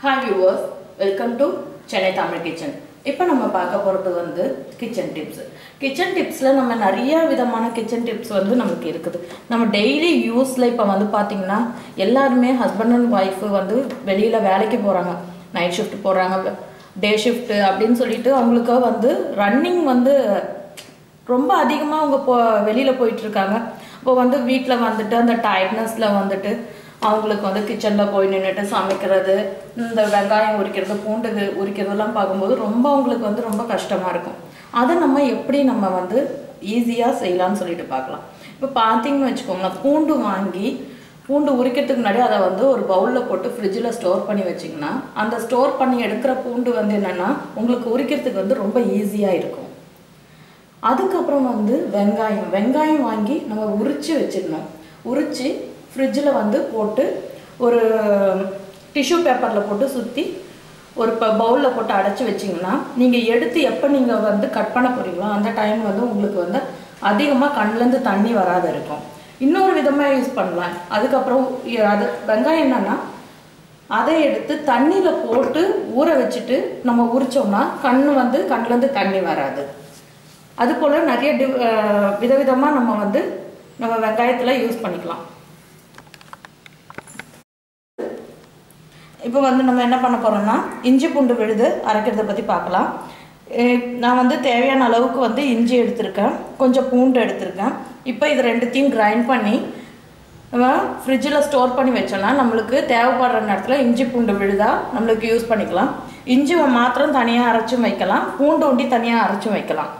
Hi viewers, welcome to Chennai Tamil Kitchen. இப்போ நம்ம பார்க்க போறது வந்து கிச்சன் டிப்ஸ். கிச்சன் டிப்ஸ்ல நம்ம நிறைய விதமான கிச்சன் டிப்ஸ் வந்து நமக்கு இருக்குது. நம்ம டெய்லி யூஸ்ல இப்போ வந்து பாத்தீங்கன்னா எல்லாரும் ஹஸ்பண்ட் அண்ட் வைஃப் வந்து வெளியில வேலைக்கு போறாங்க. நைட் ஷிஃப்ட் போறாங்க, டே ஷிஃப்ட் அப்படினு சொல்லிட்டு அவங்களுக்கு வந்து ரன்னிங் வந்து ரொம்ப அதிகமா அவங்க வெளியில போயிட்டு இருக்காங்க. அப்போ வந்து வீட்ல வந்துட்டு அந்த டயர்ட்னஸ்ல வந்துட்டு அவங்களுக்கு வந்து கிச்சன்ல போய் நின்னுட்டு சமைக்கிறது, இந்த வெங்காயம் உரிக்கிறது, பூண்டு உரிக்கிறதெல்லாம் பார்க்கும்போது ரொம்ப அவங்களுக்கு வந்து ரொம்ப கஷ்டமா இருக்கும். அதை நம்ம எப்படி நம்ம வந்து ஈஸியா செய்யலாம்னு சொல்லிட்டு பார்க்கலாம். இப்போ பார்த்தீங்கன்னு வச்சுக்கோங்க, பூண்டு வாங்கி பூண்டு உரிக்கிறதுக்கு முன்னாடி அதை வந்து ஒரு பவுல்ல போட்டு ஃப்ரிட்ஜில் ஸ்டோர் பண்ணி வச்சிங்கன்னா அந்த ஸ்டோர் பண்ணி எடுக்கிற பூண்டு வந்து என்னன்னா உங்களுக்கு உரிக்கிறதுக்கு வந்து ரொம்ப ஈஸியா இருக்கும். அதுக்கப்புறம் வந்து வெங்காயம் வாங்கி நம்ம உரிச்சு வச்சிடணும். உரிச்சு ஃப்ரிட்ஜில் வந்து போட்டு ஒரு டிஷ்யூ பேப்பரில் போட்டு சுற்றி ஒரு பவுலில் போட்டு அடைச்சி வச்சிங்கன்னா நீங்கள் எடுத்து எப்போ நீங்கள் வந்து கட் பண்ண போகிறீங்களோ அந்த டைம் வந்து உங்களுக்கு வந்து அதிகமாக கண்ணிலேருந்து தண்ணி வராத இருக்கும். இன்னொரு விதமாக யூஸ் பண்ணலாம். அதுக்கப்புறம் அது வெங்காயம் என்னன்னா அதை எடுத்து தண்ணியில் போட்டு ஊற வச்சுட்டு நம்ம உரிச்சோம்னா கண்ணிலேருந்து தண்ணி வராது. அதுபோல் நிறைய விதவிதமாக நம்ம வெங்காயத்தில் யூஸ் பண்ணிக்கலாம். இப்போ வந்து நம்ம என்ன பண்ண போகிறோம்னா இஞ்சி பூண்டு விழுது அரைக்கிறத பற்றி பார்க்கலாம். நான் வந்து தேவையான அளவுக்கு வந்து இஞ்சி எடுத்திருக்கேன், கொஞ்சம் பூண்டு எடுத்திருக்கேன். இப்போ இது ரெண்டுத்தையும் கிரைண்ட் பண்ணி நம்ம ஃப்ரிட்ஜில் ஸ்டோர் பண்ணி வச்சோன்னா நம்மளுக்கு தேவைப்படுற நேரத்தில் இஞ்சி பூண்டு விழுதா நம்மளுக்கு யூஸ் பண்ணிக்கலாம். இஞ்சி மாத்திரம் தனியாக அரைச்சும் வைக்கலாம், பூண்டு ஒண்டி தனியாக அரைச்சும் வைக்கலாம்.